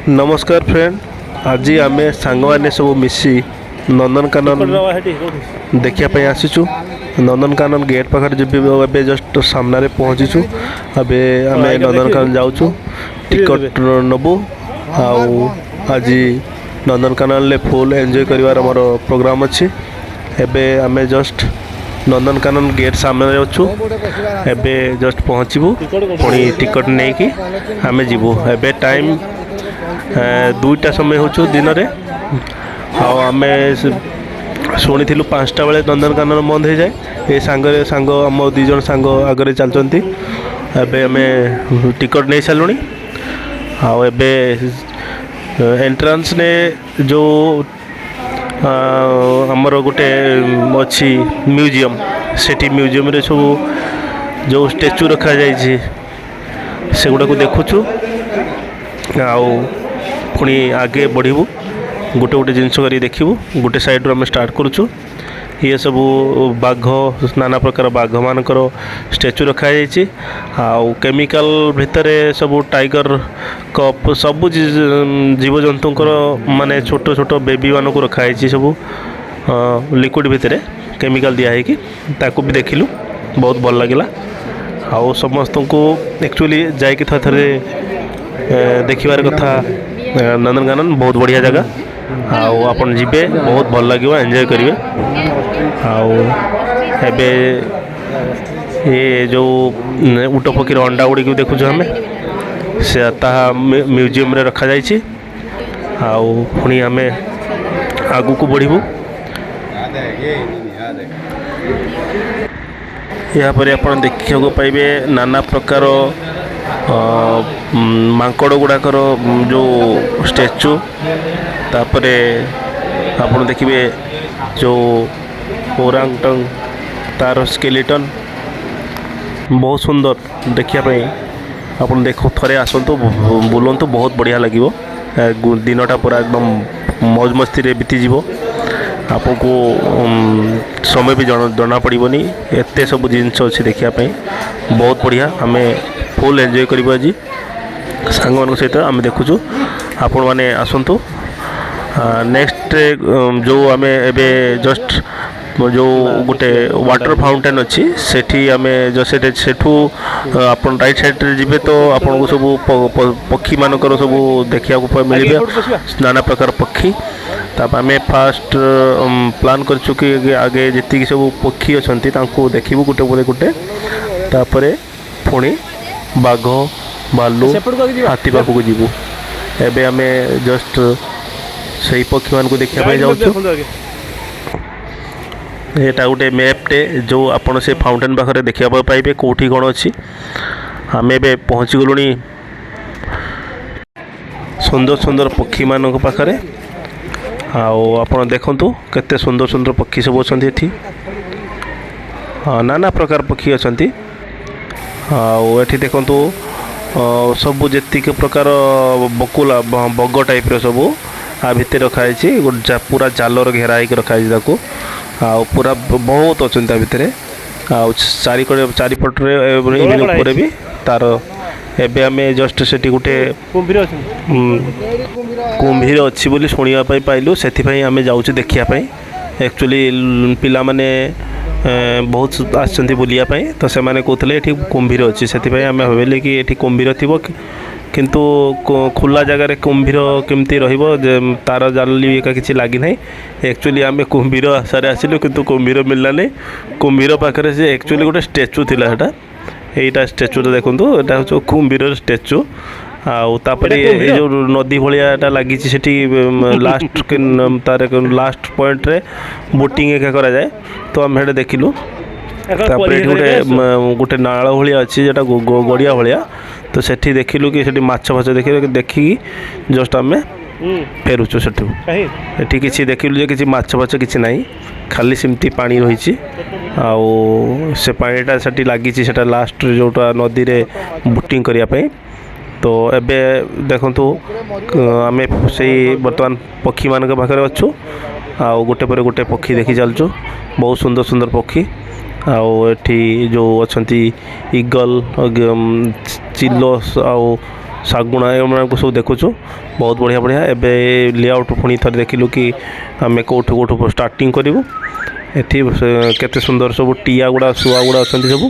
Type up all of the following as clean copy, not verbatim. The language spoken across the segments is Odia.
नमस्कार फ्रेंड। आज आम सांग मैंने सब मिसी नंदनकानन देखापी आसीचु। नंदनकानन गेट पाखे जब जस्ट सामने पहुँचीचु। अबे आम नंदनकानन जाऊँ टिकट नबू आज नंदनकानन फुल एंजॉय करिवार मोर प्रोग्राम अच्छी। एबे आम जस्ट नंदनकानन गेट सामने अच्छु। एबे जस्ट पहुँचबू पुणी टिकट नहीं कि आम जीवु। एबे टाइम 2टा समय हो दिन में आम शुणी 5टा बेले नंदनकानन बंद हो जाए। ये सांग आम 2 जन सांग आगे चलती। एबे आम टिकट नहीं सारूँ। आबे एंट्रांस ने जो आमर गोटे अच्छी म्यूजियम सेठी म्यूजियम रे सब जो स्टेचू रखा जाइए से गुड़ा को देखुचु। पुणी आगे बढ़ू गोटे गोटे जिनस कर देखू। गोटे साइड आम स्टार्ट करुचु। ये सब बाघ नाना प्रकार बाघ मानकर स्टेचू रखा जाइए। केमिकल भितर सब टाइगर कप सब जीवजंतुंकर माने छोट छोट बेबी मान को रखाई सब लिक्विड भितर केमिकल दिखाई ताकू भी देखिलु। बहुत भल लगिला। आउ समस्त को एक्चुअली जाकि थे देखिबार कथा नंदनकानन बहुत बढ़िया जगह। आपन जीवे बहुत भल लगे एंजॉय करेंगे। एबे ये जो ऊट पक्षीर अंडा गुड़ी देखुँ आम से म्यूजियम रे रखा जाइए। पुणी आम आगू को बढ़ू। यहाँ पर आप देखा पाइबे नाना प्रकार मांकड़ गुड़ाकर जो स्टेचू। तापरे आप देखिए जो ओरांगटंग तार स्केलेटन बहुत सुंदर देखापी। आप देखो थे आसतु बुलतु बहुत बढ़िया लगे। दिनटा पूरा एकदम मौज मस्ती बीतीज। आपको समय भी जना पड़ोनी। एत सब जिनस अच्छी देखापी बहुत बढ़िया। आम फुल एंजॉय करूँ आज सांग मान सहित आम देखुचु। आपण मैंने आसतु। नेक्स्ट जो आम एबे जस्ट जो गोटे वाटर फाउंटेन अच्छी सेठी आम सेठू आप राइट साइड रे जिबे तो आपन को सब पक्षी मानकर सब देखा मिले नाना प्रकार पक्षी। तब आम फास्ट प्लान करचु कि आगे जी सब पक्षी अच्छा देखू गोटे गोटे गोटे। तापर पुणी बाघ भालू हाथी पाखक जीवु। एबे आम जस्ट से पक्षी मान को देखा जाऊँ। यहाँ गोटे मैपटे जो आपन से फाउंटेन पाखे देखा पाइबे कौटी कौन अच्छी। आम ए पहुँची गलुणी सुंदर सुंदर पक्षी मान पाखे। आप देखु केते सुंदर सुंदर पक्षी सब अच्छा ये नाना प्रकार पक्षी अच्छा। ये देखु सब जी प्रकार बकुला बग टाइप सब आ भितर रखाई पूरा जालर घेरा हो रखाई। पूरा बहुत अच्छा भितर चारिपटे भी तार। एबे आम जस्ट से गोटे कुंभीर अच्छी बोली शुणापी पाइलु। से आम जाऊँ देखापी। एक्चुअली पिला माने बहुत आसछन्ति बुलियापी तो से माने कहते ये कुंभीर अच्छी। से आम भाविले कि ये कुंभीर थी किंतु खुला जगार कुंभीर केमती तार जाली एका किसी लगी ना। एक्चुअली आम कुंभीर आशारे आसिलु किंतु कुंभीर मिलला नहीं। कुंभीर पाखे से एक्चुअली गोटे स्टेचू थिला सेटा। एटा स्टेचू देखो यहाँ हूँ कुंभीर स्टेचू। आपर ये जो नदी भाया लगी लास्ट तार लास्ट पॉइंट रे बोटिंग एका करा जाए तो आम हेटे देखिलु। गोटे गोटे नाल भाया अच्छी जोटा गड़िया भाया तो सेठी देखिलु कि सेठी माछ फाछ देखिकी जस्ट आम फेरुचु। सेठू एठी किसी देखिलु जे किसी माछ फाछ किसी ना खाली सेमती पानी रही। से पानीटा सेठी लगी सेटा लास्ट जोटा नदी रे बोटिंग करने। तो एबे देखंतु आम से बर्तमान पक्षी मान पाखे अच्छु। गोटे पर गोटे पक्षी देखी चलचु बहुत सुंदर सुंदर पक्षी। आठी जो अच्छा ईगल चिलो ଶାଗୁଣା ଏମାନଙ୍କୁ ସବୁ ଦେଖୁଛୁ ବହୁତ ବଢ଼ିଆ ବଢ଼ିଆ। ଏବେ ଲେଆଉଟ୍ ପୁଣି ଥରେ ଦେଖିଲୁ କି ଆମେ କେଉଁଠୁ ଷ୍ଟାର୍ଟିଂ କରିବୁ। ଏଠି କେତେ ସୁନ୍ଦର ସବୁ ଟିଆ ଗୁଡ଼ା ଶୁଆ ଗୁଡ଼ା ଅଛନ୍ତି, ସବୁ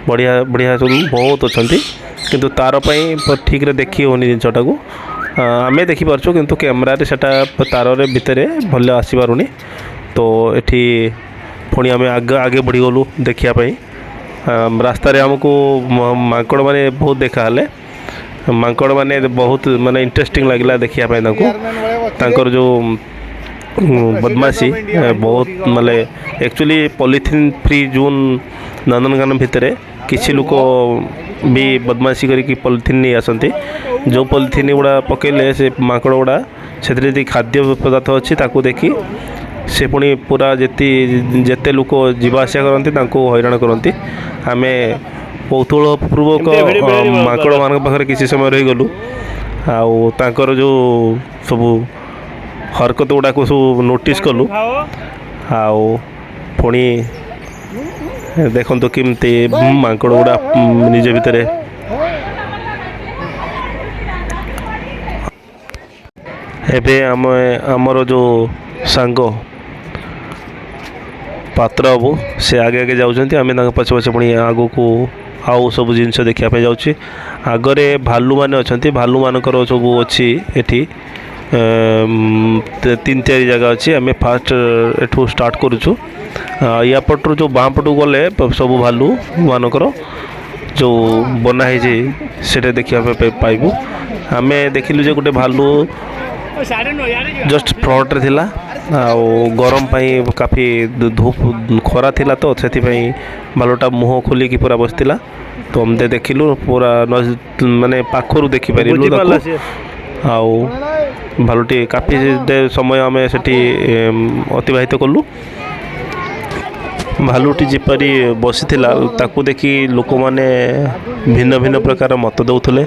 ବଢ଼ିଆ ବଢ଼ିଆ ସବୁ ବହୁତ ଅଛନ୍ତି। କିନ୍ତୁ ତାର ପାଇଁ ଠିକ୍ରେ ଦେଖି ହେଉନି ଜିନିଷଟାକୁ। ଆମେ ଦେଖିପାରୁଛୁ କିନ୍ତୁ କ୍ୟାମେରାରେ ସେଇଟା ତାରରେ ଭିତରେ ଭଲ ଆସିପାରୁନି। ତ ଏଠି ପୁଣି ଆମେ ଆଗେ ବଢ଼ିଗଲୁ ଦେଖିବା ପାଇଁ। ରାସ୍ତାରେ ଆମକୁ ମାଙ୍କଡ଼ ମାନେ ବହୁତ ଦେଖାହେଲେ। ମାଙ୍କଡ଼ ମାନେ ବହୁତ ମାନେ ଇଣ୍ଟରେଷ୍ଟିଂ ଲାଗିଲା ଦେଖିବା ପାଇଁ ତାଙ୍କର ଯେଉଁ ବଦମାସି ବହୁତ ମାନେ actually polythene free zone Nandankanan ଭିତରେ କିଛି ଲୋକ ବି ବଦମାସି କରିକି ପଲିଥିନ୍ ନେଇ ଆସନ୍ତି। ଯେଉଁ ପଲିଥିନ୍ ଗୁଡ଼ା ପକେଇଲେ ସେ ମାଙ୍କଡ଼ ଗୁଡ଼ା ସେଥିରେ ଯଦି ଖାଦ୍ୟ ପଦାର୍ଥ ଅଛି ତାକୁ ଦେଖି ସେ ପୁଣି ପୁରା ଯେତେ ଲୋକ ଯିବା ଆସିବା କରନ୍ତି ତାଙ୍କୁ ହଇରାଣ କରନ୍ତି। ଆମେ କୌତୂହଳପୂର୍ବକ ମାଙ୍କଡ଼ମାନଙ୍କ ପାଖରେ କିଛି ସମୟ ରହିଗଲୁ। ଆଉ ତାଙ୍କର ଯେଉଁ ସବୁ ହରକତ ଗୁଡ଼ାକୁ ସବୁ ନୋଟିସ୍ କଲୁ। ଆଉ ପୁଣି ଦେଖନ୍ତୁ କେମିତି ମାଙ୍କଡ଼ ଗୁଡ଼ା ନିଜ ଭିତରେ ଏବେ ଆମର ଯେଉଁ ସାଙ୍ଗ ପାତ୍ର ବାବୁ ସେ ଆଗେ ଯାଉଛନ୍ତି, ଆମେ ତାଙ୍କ ପଛେ ପଛେ ପୁଣି ଆଗକୁ ଆଉ ସବୁ ଜିନିଷ ଦେଖିବା ପାଇଁ ଯାଉଛି। ଆଗରେ ଭାଲୁମାନେ ଅଛନ୍ତି, ଭାଲୁମାନଙ୍କର ସବୁ ଅଛି ଏଠି 3-4 ଜାଗା ଅଛି। ଆମେ ଫାଷ୍ଟ ଏଠୁ ଷ୍ଟାର୍ଟ କରୁଛୁ। ୟା ପଟରୁ ଯେଉଁ ବାଁ ପଟକୁ ଗଲେ ସବୁ ଭାଲୁମାନଙ୍କର ଯେଉଁ ବନା ହେଇଛି ସେଇଟା ଦେଖିବା ପାଇଁ ପାଇବୁ। ଆମେ ଦେଖିଲୁ ଯେ ଗୋଟେ ଭାଲୁ ଜଷ୍ଟ ଫ୍ରଣ୍ଟରେ ଥିଲା। ଆଉ ଗରମ ପାଇଁ କାଫି ଖରା ଥିଲା ତ ସେଥିପାଇଁ ଭାଲୁଟା ମୁହଁ ଖୋଲିକି ପୁରା ବସିଥିଲା। ତ ଆମେ ଦେଖିଲୁ ପୁରା ମାନେ ପାଖରୁ ଦେଖିପାରିଲୁ ତାକୁ। ଆଉ ଭାଲୁଟି କାଫି ସମୟ ଆମେ ସେଠି ଅତିବାହିତ କଲୁ। ଭାଲୁଟି ଯେପରି ବସିଥିଲା ତାକୁ ଦେଖି ଲୋକମାନେ ଭିନ୍ନ ଭିନ୍ନ ପ୍ରକାର ମତ ଦେଉଥିଲେ।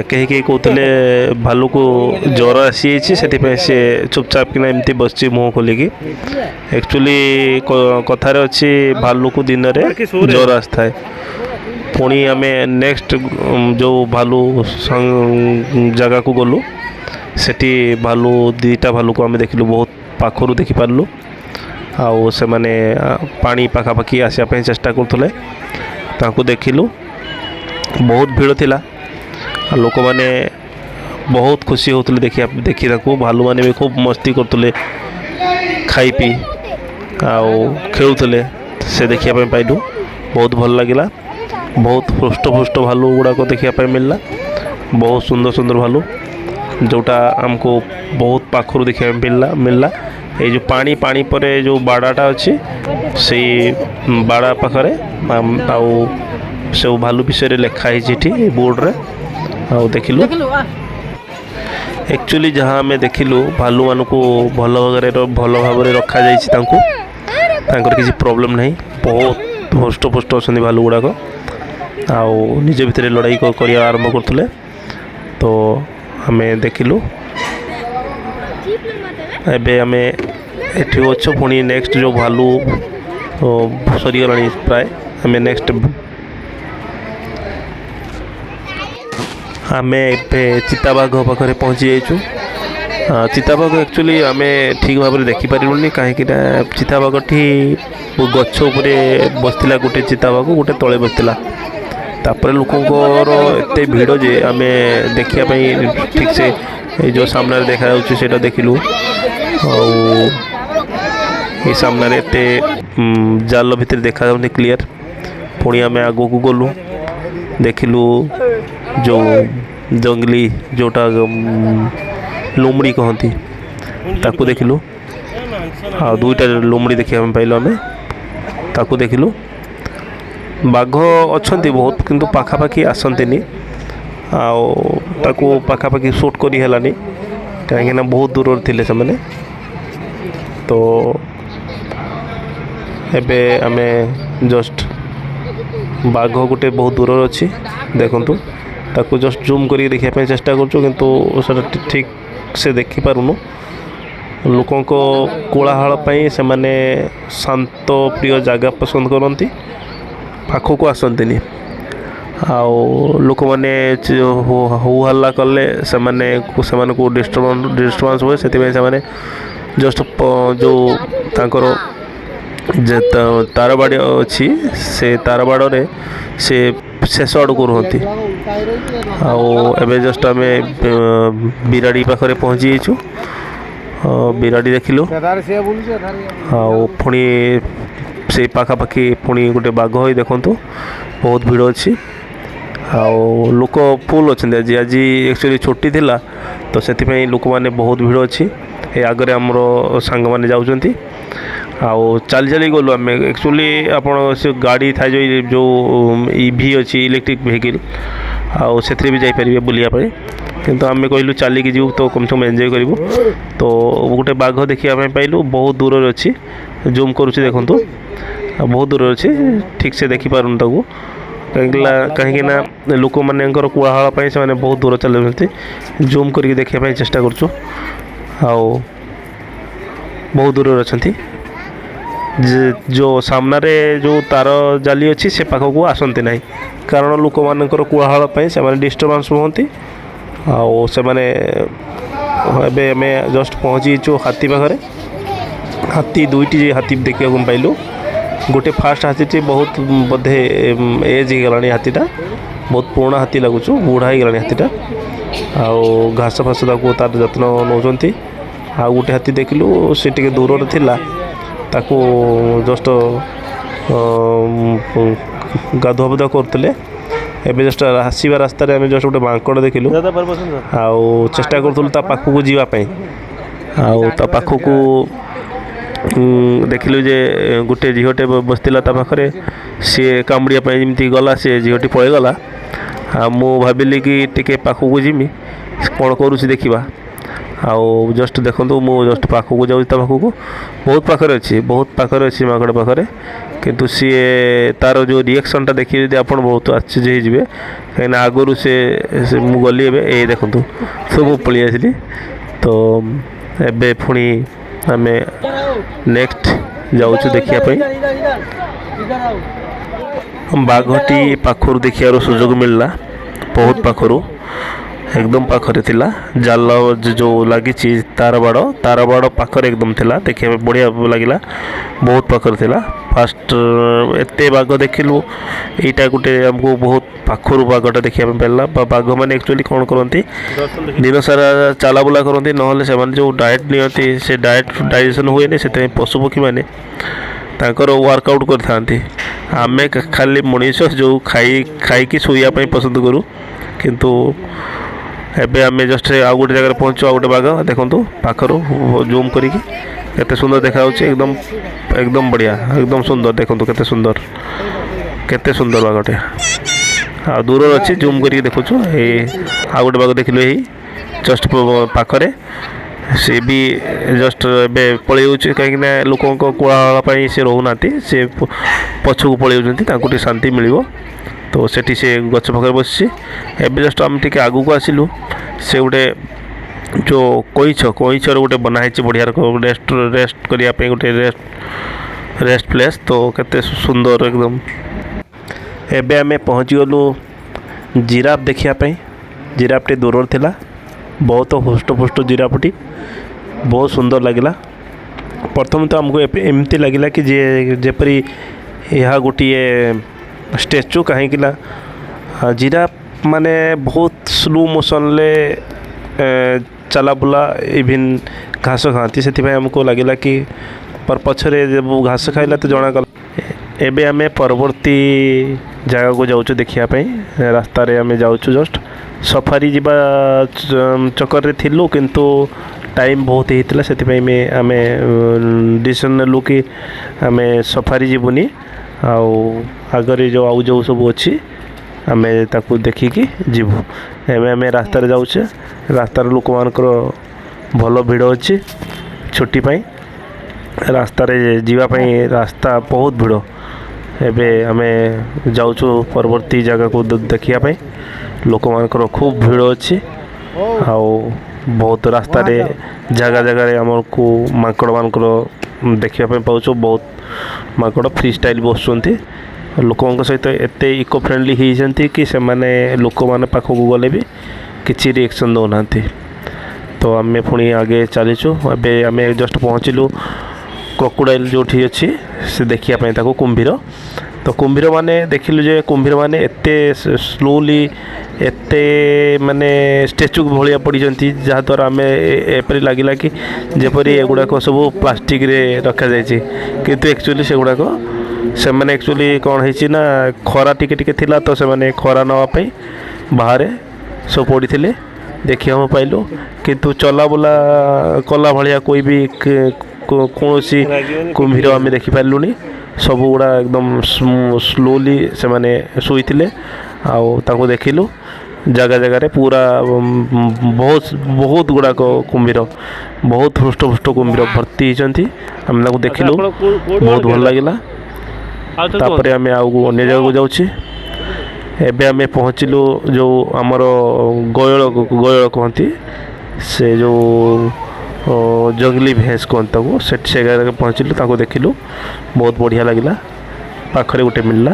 କେହି କହୁଥିଲେ ଭାଲୁକୁ ଜ୍ୱର ଆସିଯାଇଛି, ସେଥିପାଇଁ ସେ ଚୁପଚାପ କିନା ଏମିତି ବସିଛି ମୁହଁ ଖୋଲିକି। ଆକ୍ଚୁଆଲି କଥାରେ ଅଛି ଭାଲୁକୁ ଦିନରେ ଜ୍ୱର ଆସିଥାଏ। ପୁଣି ଆମେ ନେକ୍ସଟ ଯେଉଁ ଭାଲୁ ଜାଗାକୁ ଗଲୁ, ସେଠି ଦୁଇଟା ଭାଲୁକୁ ଆମେ ଦେଖିଲୁ, ବହୁତ ପାଖରୁ ଦେଖିପାରିଲୁ। ଆଉ ସେମାନେ ପାଣି ପାଖାପାଖି ଆସିବା ପାଇଁ ଚେଷ୍ଟା କରୁଥିଲେ, ତାଙ୍କୁ ଦେଖିଲୁ। ବହୁତ ଭିଡ଼ ଥିଲା, ଲୋକମାନେ ବହୁତ ଖୁସି ହେଉଥିଲେ ଦେଖି ତାକୁ। ଭାଲୁମାନେ ବି ଖୁବ୍ ମସ୍ତି କରୁଥିଲେ, ଖାଇ ପିଇ ଆଉ ଖେଳୁଥିଲେ। ସେ ଦେଖିବା ପାଇଁ ପାଇଲୁ, ବହୁତ ଭଲ ଲାଗିଲା। ବହୁତ ହୃଷ୍ଟପୃଷ୍ଟ ଭାଲୁ ଗୁଡ଼ାକ ଦେଖିବା ପାଇଁ ମିଳିଲା, ବହୁତ ସୁନ୍ଦର ସୁନ୍ଦର ଭାଲୁ, ଯେଉଁଟା ଆମକୁ ବହୁତ ପାଖରୁ ଦେଖିବା ପାଇଁ ମିଳିଲା। ଏଇ ଯେଉଁ ପାଣି ପରେ ଯେଉଁ ବାଡ଼ାଟା ଅଛି, ସେଇ ବାଡ଼ା ପାଖରେ ଆଉ ସବୁ ଭାଲୁ ବିଷୟରେ ଲେଖା ହେଇଛି ଏଠି ବୋର୍ଡ଼ରେ। ଆଉ ଦେଖିଲୁ ଆକ୍ଚୁଆଲି ଯାହା ଆମେ ଦେଖିଲୁ, ଭାଲୁମାନଙ୍କୁ ଭଲ ଭାବରେ ରଖାଯାଇଛି। ତାଙ୍କର କିଛି ପ୍ରୋବ୍ଲେମ୍ ନାହିଁ, ବହୁତ ହୃଷ୍ଟପୃଷ୍ଟ ଅଛନ୍ତି ଭାଲୁ ଗୁଡ଼ାକ। ଆଉ ନିଜ ଭିତରେ ଲଢ଼ାଇ କରିବା ଆରମ୍ଭ କରୁଥିଲେ। ତ ଆମେ ଦେଖିଲୁ। ଏବେ ଆମେ ଏଠି ଅଛୁ, ପୁଣି ନେକ୍ସଟ ଯେଉଁ ଭାଲୁ ସରିଗଲାଣି ପ୍ରାୟ। ଆମେ ଏବେ ଚିତାବାଘ ପାଖରେ ପହଞ୍ଚି ଯାଇଛୁ। ଚିତାବାଘ ଆକ୍ଚୁଆଲି ଆମେ ଠିକ୍ ଭାବରେ ଦେଖିପାରିଲୁନି, କାହିଁକିନା ଚିତାବାଘଟି ଗଛ ଉପରେ ବସିଥିଲା। ଗୋଟେ ଚିତାବାଘ ଗୋଟେ ତଳେ ବସିଥିଲା। ତାପରେ ଲୋକଙ୍କର ଏତେ ଭିଡ଼ ଯେ ଆମେ ଦେଖିବା ପାଇଁ ଠିକ୍ସେ ଏଇ ଯେଉଁ ସାମ୍ନାରେ ଦେଖାଯାଉଛି ସେଇଟା ଦେଖିଲୁ। ଆଉ ଏଇ ସାମ୍ନାରେ ଏତେ ଜାଲ ଭିତରେ ଦେଖାଯାଉନି କ୍ଲିଅର। ପୁଣି ଆମେ ଆଗକୁ ଗଲୁ, ଦେଖିଲୁ ଯେଉଁ ଜଙ୍ଗଲି ଯେଉଁଟା ଲୁମଡ଼ି କହନ୍ତି ତାକୁ ଦେଖିଲୁ। ଆଉ 2ଟା ଲୁମଡ଼ି ଦେଖିବା ପାଇଁ ପାଇଲୁ, ଆମେ ତାକୁ ଦେଖିଲୁ। ବାଘ ଅଛନ୍ତି ବହୁତ, କିନ୍ତୁ ପାଖାପାଖି ଆସନ୍ତିନି। ଆଉ ତାକୁ ପାଖାପାଖି ସୁଟ୍ କରି ହେଲାନି, କାହିଁକିନା ବହୁତ ଦୂରରେ ଥିଲେ ସେମାନେ। ତ ଏବେ ଆମେ ଜଷ୍ଟ ବାଘ ଗୋଟେ ବହୁତ ଦୂରରେ ଅଛି, ଦେଖନ୍ତୁ। ତାକୁ ଜଷ୍ଟ ଜୁମ୍ କରିକି ଦେଖିବା ପାଇଁ ଚେଷ୍ଟା କରୁଛୁ, କିନ୍ତୁ ସେଟା ଠିକ୍ ସେ ଦେଖିପାରୁନୁ। ଲୋକଙ୍କ କୋଳାହଳ ପାଇଁ ସେମାନେ ଶାନ୍ତ ପ୍ରିୟ ଜାଗା ପସନ୍ଦ କରନ୍ତି, ପାଖକୁ ଆସନ୍ତିନି। ଆଉ ଲୋକମାନେ ହୁ ହଲ୍ଲା କଲେ ସେମାନଙ୍କୁ ଡିଷ୍ଟର୍ବାନ୍ସ ହୁଏ। ସେଥିପାଇଁ ସେମାନେ ଜଷ୍ଟ ଯେଉଁ ତାଙ୍କର ଯେ ତାର ବାଡ଼ ଅଛି ସେ ତାର ବାଡ଼ରେ ସେ ଶେଷ ଆଡ଼କୁ ରୁହନ୍ତି। ଆଉ ଏବେ ଜଷ୍ଟ ଆମେ ବିରାଡ଼ି ପାଖରେ ପହଞ୍ଚି ଯାଇଛୁ। ବିରାଡ଼ି ଦେଖିଲୁ। ଆଉ ପୁଣି ସେଇ ପାଖାପାଖି ପୁଣି ଗୋଟେ ବାଘ ହୋଇ ଦେଖନ୍ତୁ ବହୁତ ଭିଡ଼ ଅଛି। ଆଉ ଲୋକ ଫୁଲ୍ ଅଛନ୍ତି ଆଜି ଆକ୍ଚୁଆଲି ଛୁଟି ଥିଲା ତ ସେଥିପାଇଁ ଲୋକମାନେ ବହୁତ ଭିଡ଼ ଅଛି। ଏ ଆଗରେ ଆମର ସାଙ୍ଗମାନେ ଯାଉଛନ୍ତି। ଆଉ ଚାଲି ଚାଲି ଗଲୁ ଆମେ ଆକ୍ଚୁଆଲି ଆପଣ ସେ ଗାଡ଼ି ଥାଏ ଯେଉଁ ଇଭି ଅଛି ଇଲେକ୍ଟ୍ରିକ୍ ଭେହିକିଲ୍ ଆଉ ସେଥିରେ ବି ଯାଇପାରିବେ ବୁଲିବା ପାଇଁ। କିନ୍ତୁ ଆମେ କହିଲୁ ଚାଲିକି ଯିବୁ ତ କମ୍ ସେ କମ୍ ଏନ୍ଜୟ କରିବୁ। ତ ଗୋଟେ ବାଘ ଦେଖିବା ପାଇଁ ପାଇଲୁ। ବହୁତ ଦୂରରେ ଅଛି। ଜୁମ୍ କରୁଛି ଦେଖନ୍ତୁ। ବହୁତ ଦୂରରେ ଅଛି। ଠିକ୍ ସେ ଦେଖିପାରୁନି ତାକୁ କାହିଁକି ନା ଲୋକମାନଙ୍କର କୋଳାହଳ ପାଇଁ ସେମାନେ ବହୁତ ଦୂର ଚାଲୁଛନ୍ତି। ଜୁମ୍ କରିକି ଦେଖିବା ପାଇଁ ଚେଷ୍ଟା କରୁଛୁ। ଆଉ ବହୁତ ଦୂରରେ ଅଛନ୍ତି। ଯେଉଁ ସାମ୍ନାରେ ଯେଉଁ ତାର ଜାଲି ଅଛି ସେ ପାଖକୁ ଆସନ୍ତି ନାହିଁ କାରଣ ଲୋକମାନଙ୍କର କୋଳାହଳ ପାଇଁ ସେମାନେ ଡିଷ୍ଟର୍ବାନ୍ସ ହୁଅନ୍ତି। ଆଉ ସେମାନେ ଏବେ ଆମେ ଜଷ୍ଟ ପହଞ୍ଚିଛୁ ହାତୀ ପାଖରେ। ହାତୀ ଦୁଇଟି ହାତୀ ଦେଖିବାକୁ ପାଇଲୁ। ଗୋଟେ ଫାଷ୍ଟ ହାତୀଟି ବହୁତ ବୋଧେ ଏଜ୍ ହେଇଗଲାଣି। ହାତୀଟା ବହୁତ ପୁରୁଣା ହାତୀ ଲାଗୁଛୁ। ବୁଢ଼ା ହେଇଗଲାଣି ହାତୀଟା। ଆଉ ଘାସ ଫାସ ତାକୁ ତାର ଯତ୍ନ ନେଉଛନ୍ତି। ଆଉ ଗୋଟେ ହାତୀ ଦେଖିଲୁ ସେ ଟିକେ ଦୂରରେ ଥିଲା। ତାକୁ ଜଷ୍ଟ ଗାଧୁଆ ପାଧୁଆ କରୁଥିଲେ। ଏବେ ଜଷ୍ଟ ଆସିବା ରାସ୍ତାରେ ଆମେ ଜଷ୍ଟ ଗୋଟେ ମାଙ୍କଡ଼ ଦେଖିଲୁ। ଆଉ ଚେଷ୍ଟା କରୁଥିଲୁ ତା ପାଖକୁ ଯିବା ପାଇଁ। ଆଉ ତା ପାଖକୁ ଦେଖିଲୁ ଯେ ଗୋଟେ ଝିଅଟେ ବସିଥିଲା ତା ପାଖରେ। ସିଏ କାମୁଡ଼ିବା ପାଇଁ ଯେମିତି ଗଲା ସେ ଝିଅଟି ପଳେଇଗଲା। ଆଉ ମୁଁ ଭାବିଲି କି ଟିକେ ପାଖକୁ ଯିମି କ'ଣ କରୁଛି ଦେଖିବା। ଆଉ ଜଷ୍ଟ ଦେଖନ୍ତୁ ମୁଁ ଜଷ୍ଟ ପାଖକୁ ଯାଉଛି ତା ପାଖକୁ। ବହୁତ ପାଖରେ ଅଛି ମାଙ୍କଡ଼ ପାଖରେ। କିନ୍ତୁ ସିଏ ତାର ଯେଉଁ ରିଆକ୍ସନ୍ଟା ଦେଖିବେ ଯଦି ଆପଣ ବହୁତ ଆଶ୍ଚର୍ଯ୍ୟ ହେଇଯିବେ। କାହିଁକିନା ଆଗରୁ ସେ ମୁଁ ଗଲି ଏବେ ଏଇ ଦେଖନ୍ତୁ ସବୁ ପଳେଇ ଆସିଲି। ତ ଏବେ ପୁଣି ଆମେ ନେକ୍ସଟ ଯାଉଛୁ ଦେଖିବା ପାଇଁ। ବାଘଟି ପାଖରୁ ଦେଖିବାର ସୁଯୋଗ ମିଳିଲା। ବହୁତ ପାଖରୁ ଏକଦମ ପାଖରେ ଥିଲା। ଜାଲ ଯେଉଁ ଲାଗିଛି ତାର ବାଡ଼ ପାଖରେ ଏକଦମ ଥିଲା। ଦେଖିବା ପାଇଁ ବଢ଼ିଆ ଲାଗିଲା। ବହୁତ ପାଖରେ ଥିଲା। ଫାଷ୍ଟ ଏତେ ବାଘ ଦେଖିଲୁ। ଏଇଟା ଗୋଟେ ଆମକୁ ବହୁତ ପାଖରୁ ବାଘଟା ଦେଖିବା ପାଇଁ ପାଇଲା। ବାଘମାନେ ଆକ୍ଚୁଆଲି କ'ଣ କରନ୍ତି ଦିନସାରା ଚାଲାବୁଲା କରନ୍ତି। ନହେଲେ ସେମାନେ ଯେଉଁ ଡାଏଟ୍ ନିଅନ୍ତି ସେ ଡାଇଜେସନ୍ ହୁଏନି। ସେଥିପାଇଁ ପଶୁପକ୍ଷୀମାନେ ତାଙ୍କର ୱାର୍କଆଉଟ୍ କରିଥାନ୍ତି। ଆମେ ଖାଲି ମଣିଷ ଯେଉଁ ଖାଇକି ଶୋଇବା ପାଇଁ ପସନ୍ଦ କରୁ। କିନ୍ତୁ ଏବେ ଆମେ ଜଷ୍ଟ ଆଉ ଗୋଟେ ଜାଗାରେ ପହଞ୍ଚୁ। ଆଉ ଗୋଟେ ବାଘ ଦେଖନ୍ତୁ ପାଖରୁ ଜୁମ୍ କରିକି କେତେ ସୁନ୍ଦର ଦେଖାଯାଉଛି। ଏକଦମ ବଢ଼ିଆ ଏକଦମ ସୁନ୍ଦର। ଦେଖନ୍ତୁ କେତେ ସୁନ୍ଦର ବାଘଟେ। ଆଉ ଦୂରରେ ଅଛି ଜୁମ୍ କରିକି ଦେଖୁଛୁ। ଏଇ ଆଉ ଗୋଟେ ବାଘ ଦେଖିଲୁ ଏଇ ଜଷ୍ଟ ପାଖରେ। ସେ ବି ଜଷ୍ଟ ଏବେ ପଳେଇ ଯାଉଛି କାହିଁକିନା ଲୋକଙ୍କ କୋଳାହଳ ପାଇଁ ସେ ରହୁନାହାନ୍ତି। ସେ ପଛକୁ ପଳେଇ ଯାଉଛନ୍ତି। ତାଙ୍କୁ ଟିକେ ଶାନ୍ତି ମିଳିବ। ତ ସେଠି ସେ ଗଛ ପାଖରେ ବସିଛି। ଏବେ ଜଷ୍ଟ ଆମେ ଟିକେ ଆଗକୁ ଆସିଲୁ। ସେ ଗୋଟେ ଯେଉଁ କଇଁଛର ଗୋଟେ ବନା ହେଇଛି ବଢ଼ିଆ ରେଷ୍ଟ କରିବା ପାଇଁ ଗୋଟେ ରେଷ୍ଟ ପ୍ଲେସ୍। ତ କେତେ ସୁନ୍ଦର ଏକଦମ। ଏବେ ଆମେ ପହଞ୍ଚିଗଲୁ ଜିରାଫ ଦେଖିବା ପାଇଁ। ଜିରାଫଟି ଦୂରରେ ଥିଲା। ବହୁତ ହୃଷ୍ଟପୃଷ୍ଟ ଜିରାଫଟି ବହୁତ ସୁନ୍ଦର ଲାଗିଲା। ପ୍ରଥମେ ତ ଆମକୁ ଏମିତି ଲାଗିଲା କି ଯେପରି ଏହା ଗୋଟିଏ ଷ୍ଟାଚ୍ୟୁ। କାହିଁକିନା ଜିରାଫ ମାନେ ବହୁତ ସ୍ଲୋ ମୋସନ୍ରେ ଚାଲାବୁଲା ଇଭିନ୍ ଘାସ ଖାଆନ୍ତି। ସେଥିପାଇଁ ଆମକୁ ଲାଗିଲା କି ପଛରେ ଘାସ ଖାଇଲା ତ ଜଣାଗଲା। ଏବେ ଆମେ ପରବର୍ତ୍ତୀ ଜାଗାକୁ ଯାଉଛୁ ଦେଖିବା ପାଇଁ। ରାସ୍ତାରେ ଆମେ ଯାଉଛୁ ଜଷ୍ଟ ସଫାରି ଯିବା ଚକରରେ ଥିଲୁ। କିନ୍ତୁ ଟାଇମ୍ ବହୁତ ହେଇଥିଲା। ସେଥିପାଇଁ ଆମେ ଡିସିସନ୍ ନେଲୁ କି ଆମେ ସଫାରି ଯିବୁନି। ଆଉ ଆଗରେ ଯେଉଁ ସବୁ ଅଛି ଆମେ ତାକୁ ଦେଖିକି ଯିବୁ। ଏବେ ଆମେ ରାସ୍ତାରେ ଯାଉଛେ। ରାସ୍ତାର ଲୋକମାନଙ୍କର ଭଲ ଭିଡ଼ ଅଛି ଛୁଟି ପାଇଁ। ରାସ୍ତାରେ ଯିବା ପାଇଁ ରାସ୍ତା ବହୁତ ଭିଡ଼। ଏବେ ଆମେ ଯାଉଛୁ ପରବର୍ତ୍ତୀ ଜାଗାକୁ ଦେଖିବା ପାଇଁ। ଲୋକମାନଙ୍କର ଖୁବ୍ ଭିଡ଼ ଅଛି। ଆଉ ବହୁତ ରାସ୍ତାରେ ଜାଗାରେ ଆମକୁ ମାଙ୍କଡ଼ମାନଙ୍କର ଦେଖିବା ପାଇଁ ପାଉଛୁ। ବହୁତ ମାଙ୍କଡ଼ ଫ୍ରି ଷ୍ଟାଇଲ୍ ବସୁଛନ୍ତି। ଲୋକଙ୍କ ସହିତ ଏତେ ଇକୋ ଫ୍ରେଣ୍ଡଲି ହେଇଛନ୍ତି କି ସେମାନେ ଲୋକମାନେ ପାଖକୁ ଗଲେ ବି କିଛି ରିଏକ୍ସନ୍ ଦେଉନାହାନ୍ତି। ତ ଆମେ ପୁଣି ଆଗେ ଚାଲିଛୁ। ଏବେ ଆମେ ଜଷ୍ଟ ପହଞ୍ଚିଲୁ କ୍ରୋକୋଡାଇଲ୍ ଯେଉଁଠି ଅଛି ସେ ଦେଖିବା ପାଇଁ ତାକୁ କୁମ୍ଭୀର। ତ କୁମ୍ଭୀରମାନେ ଦେଖିଲୁ ଯେ କୁମ୍ଭୀରମାନେ ଏତେ ସ୍ଲୋଲି ଏତେ ମାନେ ଷ୍ଟାଚ୍ୟୁ ଭଳିଆ ପଡ଼ିଛନ୍ତି, ଯାହାଦ୍ୱାରା ଆମେ ଏପରି ଲାଗିଲା କି ଯେପରି ଏଗୁଡ଼ାକ ସବୁ ପ୍ଲାଷ୍ଟିକରେ ରଖାଯାଇଛି, କିନ୍ତୁ ଆକ୍ଚୁଆଲି ସେଗୁଡ଼ାକ ସେମାନେ ଆକ୍ଚୁଆଲି କ'ଣ ହେଇଛି ନା ଖରା ଟିକେ ଟିକେ ଥିଲା, ତ ସେମାନେ ଖରା ନେବା ପାଇଁ ବାହାରେ ସବୁ ପଡ଼ିଥିଲେ ଦେଖିବାକୁ ପାଇଲୁ। କିନ୍ତୁ ଚଲାବୁଲା କଲା ଭଳିଆ କୌଣସି କୁମ୍ଭୀର ଆମେ ଦେଖିପାରିଲୁନି। ସବୁଗୁଡ଼ା ଏକଦମ ସ୍ଲୋଲି ସେମାନେ ଶୋଇଥିଲେ ଆଉ ତାଙ୍କୁ ଦେଖିଲୁ। ଜାଗା ଜାଗାରେ ପୁରା ବହୁତ ଗୁଡ଼ାକ କୁମ୍ଭୀର, ବହୁତ ହୃଷ୍ଟପୃଷ୍ଟ କୁମ୍ଭୀର ଭର୍ତ୍ତି ହେଇଛନ୍ତି। ଆମେ ତାଙ୍କୁ ଦେଖିଲୁ, ବହୁତ ଭଲ ଲାଗିଲା। ତାପରେ ଆମେ ଆଉ ଅନ୍ୟ ଜାଗାକୁ ଯାଉଛି। ଏବେ ଆମେ ପହଞ୍ଚିଲୁ ଯେଉଁ ଆମର ଗୟଳ କୁହନ୍ତି, ସେ ଯେଉଁ ଜଙ୍ଗଲି ଭେସ୍ କୁହନ୍ତି ତାକୁ, ସେ ଜାଗାରେ ପହଞ୍ଚିଲୁ, ତାଙ୍କୁ ଦେଖିଲୁ, ବହୁତ ବଢ଼ିଆ ଲାଗିଲା। ପାଖରେ ଗୋଟେ ମିଳିଲା।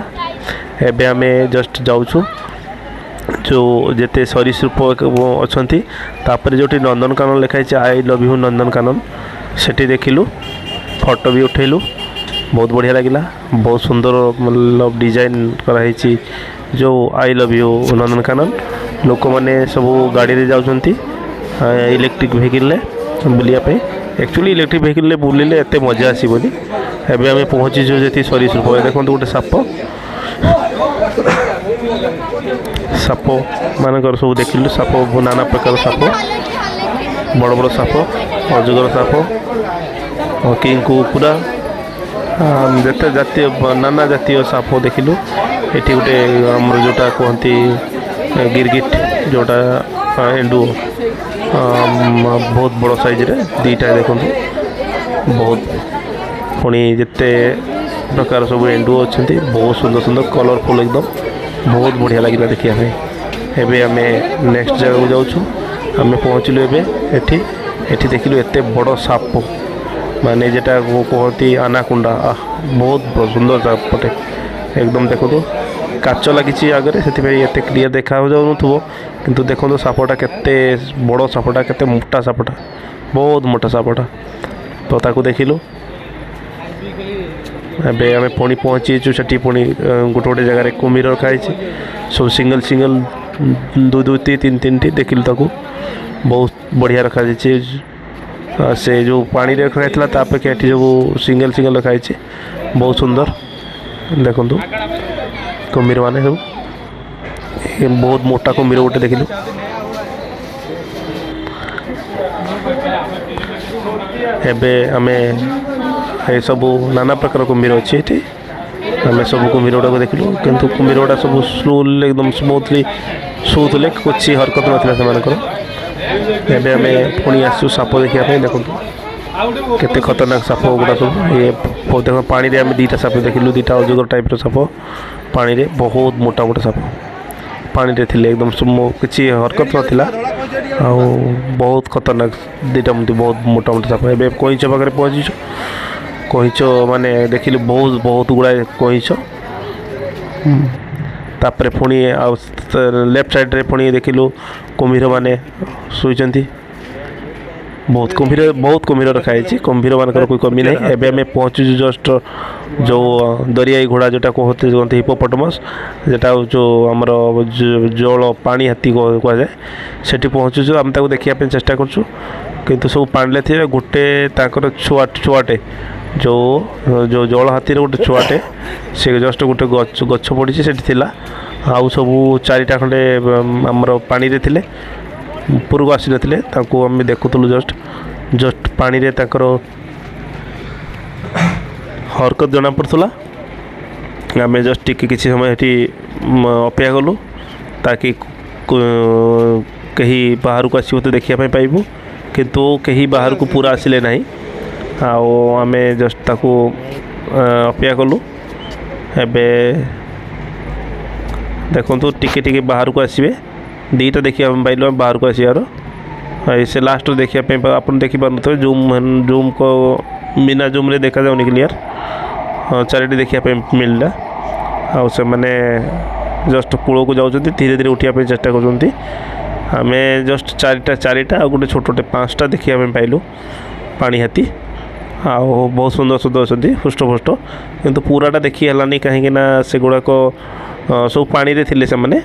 ଏବେ ଆମେ ଜଷ୍ଟ ଯାଉଛୁ ଯେଉଁ ଯେତେ ସରୀସୃପ ଅଛନ୍ତି, ତାପରେ ଯେଉଁଠି ନନ୍ଦନକାନନ ଲେଖା ହେଇଛି ଆଇ ଲଭ୍ ୟୁ ନନ୍ଦନକାନନ, ସେଠି ଦେଖିଲୁ, ଫଟୋ ବି ଉଠେଇଲୁ। ବହୁତ ବଢ଼ିଆ ଲାଗିଲା। ବହୁତ ସୁନ୍ଦର ଡିଜାଇନ୍ କରାହେଇଛି ଯେଉଁ ଆଇ ଲଭ୍ ୟୁ ନନ୍ଦନକାନନ। ଲୋକମାନେ ସବୁ ଗାଡ଼ିରେ ଯାଉଛନ୍ତି ଇଲେକ୍ଟ୍ରିକ୍ ଭେହିକିଲ୍ରେ ବୁଲିବା ପାଇଁ। ଆକ୍ଚୁଆଲି ଇଲେକ୍ଟ୍ରିକ୍ ଭେହିକିଲ୍ରେ ବୁଲିଲେ ଏତେ ମଜା ଆସିବନି। ଏବେ ଆମେ ପହଞ୍ଚିଛୁ ଯେତିକି ସରୀସୃପ, ଦେଖନ୍ତୁ ଗୋଟେ ସାପ ମାନଙ୍କର ସବୁ ଦେଖିଲୁ। ସାପ ନାନା ପ୍ରକାର ସାପ, ବଡ଼ ବଡ଼ ସାପ, ଅଜଗର ସାପ, କିଙ୍କୁ ପୁରା ଯେତେ ଜାତୀୟ ନାନା ଜାତୀୟ ସାପ ଦେଖିଲୁ। ଏଠି ଗୋଟେ ଆମର ଯେଉଁଟା କୁହନ୍ତି ଗିରଗିଟ୍, ଯେଉଁଟା ଏଣ୍ଡୁଅ, ବହୁତ ବଡ଼ ସାଇଜ୍ରେ ଦୁଇଟା ଦେଖନ୍ତୁ। ବହୁତ ପୁଣି ଯେତେ ପ୍ରକାର ସବୁ ଏଣ୍ଡୁଅ ଅଛନ୍ତି, ବହୁତ ସୁନ୍ଦର ସୁନ୍ଦର କଲରଫୁଲ୍ ଏକଦମ, ବହୁତ ବଢ଼ିଆ ଲାଗିଲା ଦେଖିବା ପାଇଁ। ଏବେ ଆମେ ନେକ୍ସଟ ଜାଗାକୁ ଯାଉଛୁ। ଆମେ ପହଞ୍ଚିଲୁ ଏବେ ଏଠି ଦେଖିଲୁ ଏତେ ବଡ଼ ସାପ, ମାନେ ଯେଟା କୁହନ୍ତି ଆନାକୁଣ୍ଡା। ବହୁତ ସୁନ୍ଦର ସାପଟେ ଏକଦମ। ଦେଖନ୍ତୁ କାଚ ଲାଗିଛି ଆଗରେ, ସେଥିପାଇଁ ଏତେ କ୍ଲିୟର ଦେଖାଯାଉନଥିବ, କିନ୍ତୁ ଦେଖନ୍ତୁ ସାପଟା କେତେ ବଡ଼ ସାପଟା, କେତେ ମୋଟା ସାପଟା, ବହୁତ ମୋଟା ସାପଟା। ତ ତାକୁ ଦେଖିଲୁ। ଏବେ ଆମେ ପୁଣି ପହଞ୍ଚିଛୁ ସେଠି। ପୁଣି ଗୋଟେ ଜାଗାରେ କୁମ୍ଭୀର ରଖାହେଇଛି, ସବୁ ସିଙ୍ଗଲ ଦୁଇଟି ତିନିଟି ଦେଖିଲୁ ତାକୁ। ବହୁତ ବଢ଼ିଆ ରଖାଯାଇଛି। ସେ ଯେଉଁ ପାଣିରେ ରଖାଯାଇଥିଲା ତା ଅପେକ୍ଷା ଏଠି ସବୁ ସିଙ୍ଗଲ ରଖାହେଇଛି, ବହୁତ ସୁନ୍ଦର। ଦେଖନ୍ତୁ କୁମ୍ଭୀରମାନେ ସବୁ, ବହୁତ ମୋଟା କୁମ୍ଭୀର ଗୋଟେ ଦେଖିଲୁ। ଏବେ ଆମେ ଏସବୁ ନାନା ପ୍ରକାର କୁମ୍ଭୀର ଅଛି ଏଠି। ଆମେ ସବୁ କୁମ୍ଭୀର ଗୁଡ଼ାକ ଦେଖିଲୁ, କିନ୍ତୁ କୁମ୍ଭୀର ଗୁଡ଼ା ସବୁ ସ୍ଲୋଲି ଏକଦମ ସ୍ମୁଥଲି ଶୋଉଥିଲେ, କିଛି ହରକତ ନଥିଲା ସେମାନଙ୍କର। ଏବେ ଆମେ ପୁଣି ଆସିଛୁ ସାପ ଦେଖିବା ପାଇଁ। ଦେଖନ୍ତୁ କେତେ ଖତରନାକ ସାପ ଗୁଡ଼ା ସବୁ। ଦେଖ ପାଣିରେ ଆମେ ଦୁଇଟା ସାପ ଦେଖିଲୁ, ଦୁଇଟା ଅଜଗର ଟାଇପ୍ର ସାପ ପାଣିରେ, ବହୁତ ମୋଟା ସାପ ପାଣିରେ ଥିଲେ, ଏକଦମ କିଛି ହରକତ ନଥିଲା ଆଉ ବହୁତ ଖତରନାକ ଦୁଇଟା ବହୁତ ମୋଟା ସାପ। ଏବେ କଇଁଛ ପାଖରେ ପହଞ୍ଚିଛୁ। କଇଁଛ ମାନେ ଦେଖିଲୁ, ବହୁତ ଗୁଡ଼ାଏ କଇଁଛ। ତାପରେ ପୁଣି ଆଉ ଲେଫ୍ଟ ସାଇଡ଼୍ରେ ପୁଣି ଦେଖିଲୁ କୁମ୍ଭୀରମାନେ ଶୋଇଛନ୍ତି। ବହୁତ କୁମ୍ଭୀର ରଖାଯାଇଛି, କୁମ୍ଭୀରମାନଙ୍କର કોઈ କମି ନାହିଁ। ଏବେ ଆମେ ପହଞ୍ଚୁଛୁ ଜଷ୍ଟ ଯେଉଁ ଦରିଆଇ ଘୋଡ଼ା, ଯେଉଁଟା କୁହନ୍ତି ହିପୋପଟାମସ୍, ଯେଟା ଯେଉଁ ଆମର ଜଳ ପାଣି ହାତୀ କୁହାଯାଏ, ସେଠି ପହଞ୍ଚୁଛୁ। ଆମେ ତାକୁ ଦେଖିବା ପାଇଁ ଚେଷ୍ଟା କରୁଛୁ, କିନ୍ତୁ ସବୁ ପାଣିରେ ଥିବେ। ଗୋଟେ ତାଙ୍କର ଛୁଆଟେ, ଯେଉଁ ଜଳ ହାତୀର ଗୋଟେ ଛୁଆଟେ, ସେ ଜଷ୍ଟ ଗୋଟେ ଗଛ ପଡ଼ିଛି ସେଠି ଥିଲା। ଆଉ ସବୁ ଚାରିଟା ଖଣ୍ଡେ ଆମର ପାଣିରେ ଥିଲେ, ଉପରକୁ ଆସିନଥିଲେ। ତାଙ୍କୁ ଆମେ ଦେଖୁଥିଲୁ ଜଷ୍ଟ ପାଣିରେ ତାଙ୍କର ହରକତ ଜଣାପଡ଼ୁଥିଲା। ଆମେ ଜଷ୍ଟ ଟିକେ କିଛି ସମୟ ଏଠି ଅପେକ୍ଷା କଲୁ, ତାକି କେହି ବାହାରକୁ ଆସିବ ତ ଦେଖିବା ପାଇଁ ପାଇବୁ, କିନ୍ତୁ କେହି ବାହାରକୁ ପୁରା ଆସିଲେ ନାହିଁ। ଆଉ ଆମେ ଜଷ୍ଟ ତାକୁ ଅପେକ୍ଷା କଲୁ। ଏବେ ଦେଖନ୍ତୁ ଟିକେ ବାହାରକୁ ଆସିବେ, ଦୁଇଟା ଦେଖିବା ପାଇଁ ପାଇଲୁ ଆମେ ବାହାରକୁ ଆସିବାର। ସେ ଲାଷ୍ଟରୁ ଦେଖିବା ପାଇଁ ଆପଣ ଦେଖିପାରୁନଥିବେ, ଜୁମ୍ ବିନା ଜୁମ୍ରେ ଦେଖାଯାଉନି କ୍ଲିୟର। ଚାରିଟି ଦେଖିବା ପାଇଁ ମିଳିଲା। ଆଉ ସେମାନେ ଜଷ୍ଟ କୂଳକୁ ଯାଉଛନ୍ତି, ଧୀରେ ଧୀରେ ଉଠିବା ପାଇଁ ଚେଷ୍ଟା କରୁଛନ୍ତି। ଆମେ ଜଷ୍ଟ ଚାରିଟା ଆଉ ଗୋଟେ ଛୋଟଟେ 5ଟା ଦେଖିବା ପାଇଁ ପାଇଲୁ ପାଣି ହାତୀ। ଆଉ ବହୁତ ସୁନ୍ଦର ସୁନ୍ଦର ଅଛନ୍ତି ହୃଷ୍ଟପୃଷ୍ଟ, କିନ୍ତୁ ପୁରାଟା ଦେଖି ହେଲାନି କାହିଁକିନା ସେଗୁଡ଼ାକ ସବୁ ପାଣିରେ ଥିଲେ ସେମାନେ,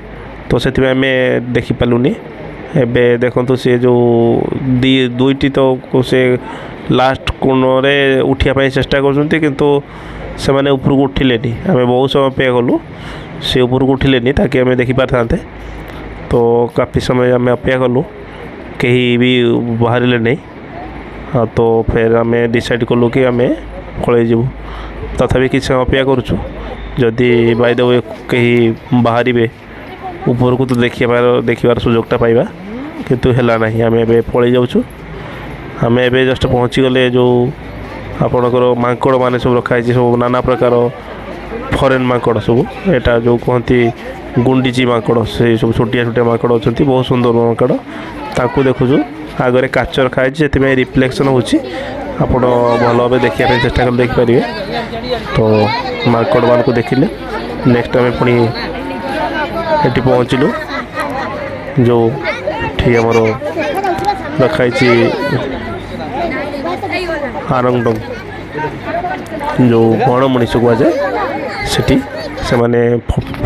ତ ସେଥିପାଇଁ ଆମେ ଦେଖିପାରିଲୁନି। ଏବେ ଦେଖନ୍ତୁ ସେ ଯେଉଁ ଦୁଇଟି ତ ସେ ଲାଷ୍ଟ କୋଣରେ ଉଠିବା ପାଇଁ ଚେଷ୍ଟା କରୁଛନ୍ତି, କିନ୍ତୁ ସେମାନେ ଉପରକୁ ଉଠିଲେନି। ଆମେ ବହୁତ ସମୟ ଅପେକ୍ଷା କଲୁ, ସେ ଉପରକୁ ଉଠିଲେନି ତାକି ଆମେ ଦେଖିପାରିଥାନ୍ତେ। ତ କାଫି ସମୟ ଆମେ ଅପେକ୍ଷା କଲୁ, କେହି ବି ବାହାରିଲେ ନାହିଁ। ତ ଫେର ଆମେ ଡିସାଇଡ଼୍ କଲୁ କି ଆମେ ପଳେଇ ଯିବୁ। ତଥାପି କିଛି ସମୟ ଅପେକ୍ଷା କରୁଛୁ, ଯଦି ବାଇ ଦ ୱେ କେହି ବାହାରିବେ ଉପରକୁ ତ ଦେଖିବାର ସୁଯୋଗଟା ପାଇବା, କିନ୍ତୁ ହେଲା ନାହିଁ। ଆମେ ଏବେ ପଳେଇ ଯାଉଛୁ। ଆମେ ଏବେ ଜଷ୍ଟ ପହଞ୍ଚିଗଲେ ଯେଉଁ ଆପଣଙ୍କର ମାଙ୍କଡ଼ ମାନେ ସବୁ ରଖାହେଇଛି, ସବୁ ନାନା ପ୍ରକାର ଫରେନ୍ ମାଙ୍କଡ଼ ସବୁ, ଏଇଟା ଯେଉଁ କୁହନ୍ତି ଗୁଣ୍ଡିଚି ମାଙ୍କଡ଼, ସେଇ ସବୁ ଛୋଟିଆ ଛୋଟିଆ ମାଙ୍କଡ଼ ଅଛନ୍ତି, ବହୁତ ସୁନ୍ଦର ମାଙ୍କଡ଼। ତାଙ୍କୁ ଦେଖୁଛୁ, ଆଗରେ କାଚ ରଖାହେଇଛି, ସେଥିପାଇଁ ରିଫ୍ଲେକ୍ସନ୍ ହେଉଛି। ଆପଣ ଭଲ ଭାବେ ଦେଖିବା ପାଇଁ ଚେଷ୍ଟା କଲେ ଦେଖିପାରିବେ। ତ ମାଙ୍କଡ଼ମାନଙ୍କୁ ଦେଖିଲେ ନେକ୍ସଟ ଆମେ ପୁଣି ଏଠି ପହଞ୍ଚିଲୁ, ଯେଉଁଠି ଆମର ରଖାହେଇଛି ଆରଙ୍ଗଡଙ୍ଗ, ଯେଉଁ ବଣ ମଣିଷ କୁହାଯାଏ, ସେଠି ସେମାନେ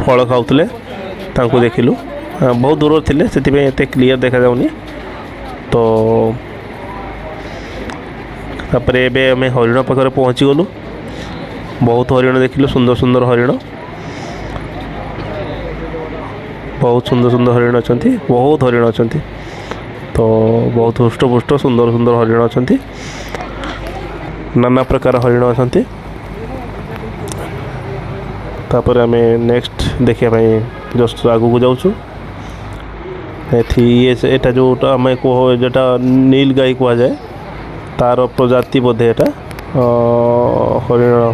ଫଳ ଖାଉଥିଲେ, ତାଙ୍କୁ ଦେଖିଲୁ। ବହୁତ ଦୂରରେ ଥିଲେ, ସେଥିପାଇଁ ଏତେ କ୍ଲିଅର ଦେଖାଯାଉନି। ତ ତାପରେ ଏବେ ଆମେ ହରିଣ ପାଖରେ ପହଞ୍ଚିଗଲୁ। ବହୁତ ହରିଣ ଦେଖିଲୁ, ସୁନ୍ଦର ସୁନ୍ଦର ହରିଣ, ବହୁତ ସୁନ୍ଦର ସୁନ୍ଦର ହରିଣ ଅଛନ୍ତି, ବହୁତ ହରିଣ ଅଛନ୍ତି। ତ ବହୁତ ହୃଷ୍ଟପୃଷ୍ଟ ସୁନ୍ଦର ସୁନ୍ଦର ହରିଣ ଅଛନ୍ତି, ନାନା ପ୍ରକାର ହରିଣ ଅଛନ୍ତି। ତାପରେ ଆମେ ନେକ୍ସଟ ଦେଖିବା ପାଇଁ ଜଷ୍ଟ ଆଗକୁ ଯାଉଛୁ। ଏଇଟା ଯେଉଁଟା ଆମେ ଯେଟା ନୀଲ ଗାଈ କୁହାଯାଏ, ତାର ପ୍ରଜାତି ବୋଧେ ଏଟା।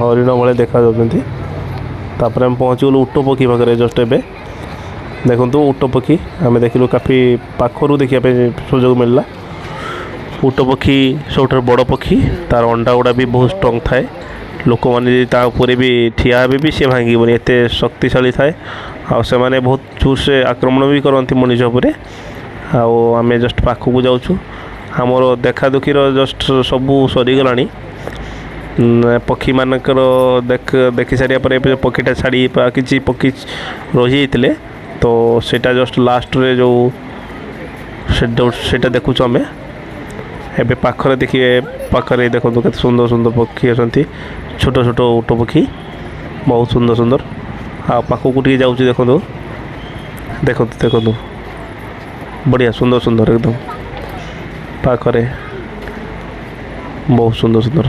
ହରିଣ ଭଳିଆ ଦେଖାଯାଉଛନ୍ତି। ତାପରେ ଆମେ ପହଞ୍ଚିଗଲୁ ଉଟ ପକ୍ଷୀ ପାଖରେ। ଜଷ୍ଟ ଏବେ ଦେଖନ୍ତୁ ଉଟ ପକ୍ଷୀ ଆମେ ଦେଖିଲୁ, କାଫି ପାଖରୁ ଦେଖିବା ପାଇଁ ସୁଯୋଗ ମିଳିଲା। ଉଟ ପକ୍ଷୀ ସବୁଠାରୁ ବଡ଼ ପକ୍ଷୀ, ତାର ଅଣ୍ଡା ଗୁଡ଼ା ବି ବହୁତ ଷ୍ଟ୍ରଙ୍ଗ ଥାଏ। ଲୋକମାନେ ଯଦି ତା ଉପରେ ବି ଠିଆ ହେବେ ବି ସେ ଭାଙ୍ଗିବନି, ଏତେ ଶକ୍ତିଶାଳୀ ଥାଏ। ଆଉ ସେମାନେ ବହୁତ ଜୋରସେ ଆକ୍ରମଣ ବି କରନ୍ତି ମଣିଷ ଉପରେ। ଆଉ ଆମେ ଜଷ୍ଟ ପାଖକୁ ଯାଉଛୁ। ଆମର ଦେଖାଦୁଖିର ଜଷ୍ଟ ସବୁ ସରିଗଲାଣି। ପକ୍ଷୀମାନଙ୍କର ଦେଖି ସାରିବା ପରେ ଏବେ ପକ୍ଷୀଟା ଛାଡ଼ି କିଛି ପକ୍ଷୀ ରହିଯାଇଥିଲେ, ତ ସେଇଟା ଜଷ୍ଟ ଲାଷ୍ଟରେ ଯେଉଁ ସେଇଟା ଦେଖୁଛୁ ଆମେ। ଏବେ ପାଖରେ ଦେଖିବେ, ପାଖରେ ଦେଖନ୍ତୁ କେତେ ସୁନ୍ଦର ସୁନ୍ଦର ପକ୍ଷୀ ଅଛନ୍ତି, ଛୋଟ ଛୋଟ ଉଟ ପକ୍ଷୀ, ବହୁତ ସୁନ୍ଦର ସୁନ୍ଦର। ଆଉ ପାଖକୁ ଟିକେ ଯାଉଛି, ଦେଖନ୍ତୁ ଦେଖନ୍ତୁ ଦେଖନ୍ତୁ, ବଢ଼ିଆ ସୁନ୍ଦର ସୁନ୍ଦର ଏକଦମ ପାଖରେ, ବହୁତ ସୁନ୍ଦର ସୁନ୍ଦର।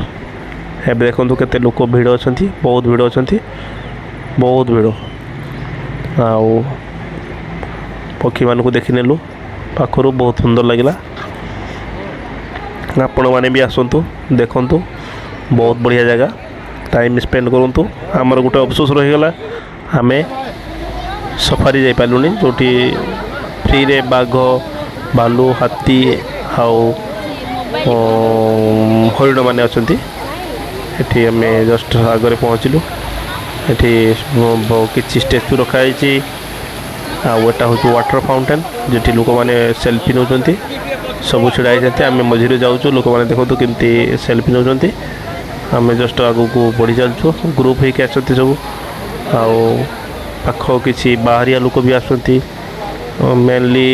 ଏବେ ଦେଖନ୍ତୁ କେତେ ଲୋକ ଭିଡ଼ ଅଛନ୍ତି, ବହୁତ ଭିଡ଼ ଅଛନ୍ତି, ବହୁତ ଭିଡ଼। ଆଉ ପକ୍ଷୀମାନଙ୍କୁ ଦେଖିନେଲୁ ପାଖରୁ, ବହୁତ ସୁନ୍ଦର ଲାଗିଲା। ଆପଣମାନେ ବି ଆସନ୍ତୁ, ଦେଖନ୍ତୁ, ବହୁତ ବଢ଼ିଆ ଜାଗା, ଟାଇମ୍ ସ୍ପେଣ୍ଡ କରନ୍ତୁ। ଆମର ଗୋଟେ ଅଫସୋସ ରହିଗଲା, ଆମେ ସଫାରି ଯାଇପାରିଲୁନି, ଯେଉଁଠି ଫ୍ରିରେ ବାଘ, ଭାଲୁ, ହାତୀ ଆଉ ହରିଣମାନେ ଅଛନ୍ତି। ଏଠି ଆମେ ଜଷ୍ଟ ଆଗରେ ପହଞ୍ଚିଲୁ। ଏଠି କିଛି ଷ୍ଟାଚ୍ୟୁ ରଖାହେଇଛି। ଆଉ ଏଟା ହେଉଛି ୱାଟର ଫାଉଣ୍ଟେନ୍, ଯେଠି ଲୋକମାନେ ସେଲ୍ଫି ନେଉଛନ୍ତି। ସବୁ ଛିଡ଼ା ହେଇଛନ୍ତି, ଆମେ ମଝିରେ ଯାଉଛୁ। ଲୋକମାନେ ଦେଖନ୍ତୁ କେମିତି ସେଲ୍ଫି ନେଉଛନ୍ତି। ଆମେ ଜଷ୍ଟ ଆଗକୁ ବଢ଼ି ଚାଲିଛୁ, ଗ୍ରୁପ୍ ହେଇକି ଆସନ୍ତି ସବୁ। ଆଉ ପାଖ କିଛି ବାହାରିଆ ଲୋକ ବି ଆସୁଛନ୍ତି, ମେନଲି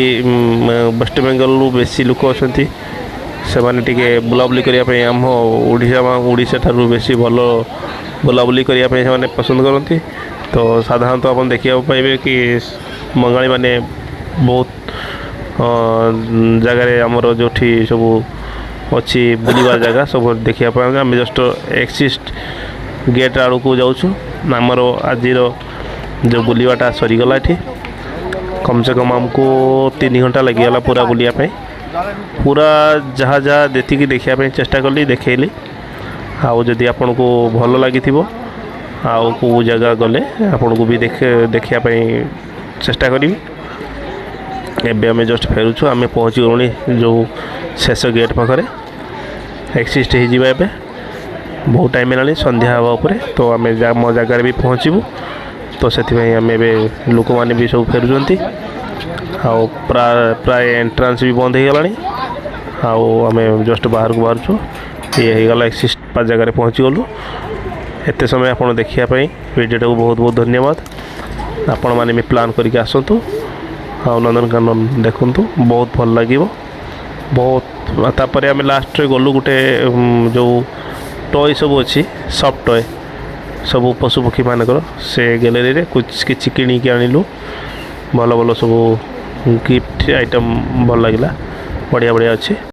ୱେଷ୍ଟବେଙ୍ଗଲରୁ ବେଶୀ ଲୋକ ଅଛନ୍ତି। ସେମାନେ ଟିକେ ବୁଲାବୁଲି କରିବା ପାଇଁ ଆମ ଓଡ଼ିଶା ଠାରୁ ବେଶୀ ଭଲ ବୁଲାବୁଲି କରିବା ପାଇଁ ସେମାନେ ପସନ୍ଦ କରନ୍ତି। ତ ସାଧାରଣତଃ ଆପଣ ଦେଖିବାକୁ ପାଇବେ କି ବଙ୍ଗାଳୀମାନେ ବହୁତ ଜାଗାରେ ଆମର ଯେଉଁଠି ସବୁ ଅଛି ବୁଲିବା ଜାଗା ସବୁ ଦେଖିବା ପାଇଁ। ଆମେ ଜଷ୍ଟ ଏକ୍ସିଷ୍ଟ ଗେଟ୍ ଆଡ଼କୁ ଯାଉଛୁ। ଆମର ଆଜିର ଯେଉଁ ବୁଲିବାଟା ସରିଗଲା। ଏଠି କମ୍ ସେ କମ୍ ଆମକୁ 3 ଘଣ୍ଟା ଲାଗିଗଲା ପୁରା ବୁଲିବା ପାଇଁ। ପୁରା ଯାହା ଯେତିକି ଦେଖିବା ପାଇଁ ଚେଷ୍ଟା କଲି ଦେଖେଇଲି। ଆଉ ଯଦି ଆପଣଙ୍କୁ ଭଲ ଲାଗିଥିବ, ଆଉ କେଉଁ ଜାଗା ଗଲେ ଆପଣଙ୍କୁ ବି ଦେଖିବା ପାଇଁ ଚେଷ୍ଟା କରିବି। ଏବେ ଆମେ ଜଷ୍ଟ ଫେରୁଛୁ। ଆମେ ପହଞ୍ଚିଗଲୁଣି ଯେଉଁ ଶେଷ ଗେଟ୍ ପାଖରେ। ଏକ୍ସିଷ୍ଟ ହେଇଯିବା ଏବେ, ବହୁତ ଟାଇମ୍ ହେଲାଣି, ସନ୍ଧ୍ୟା ହେବା ଉପରେ। ତ ଆମେ ଆମ ଜାଗାରେ ବି ପହଞ୍ଚିବୁ। तो से आम ए लोक मैंने भी सब फेरुंट प्राय एंट्रांस भी बंद हो गला आम जस्ट बाहर को बाहर ये होगा एक्सिस्ट जगह पहुँची गलु एत समय आप देखापी वीडियो को बहुत बहुत धन्यवाद आपण मैंने भी प्लान करके आसतु नंदनकानन देखूँ बहुत भल लगे बहुत तापर आम लास्ट गलु गोटे जो टॉय सब अच्छी सफ्ट टॉय सब पशुपक्षी मानकर से गैलेरी रे कुछ किसी किणिकी आनिलु भल भल सब गिफ्ट आइटम भल लगे बढ़िया बढ़िया अच्छी।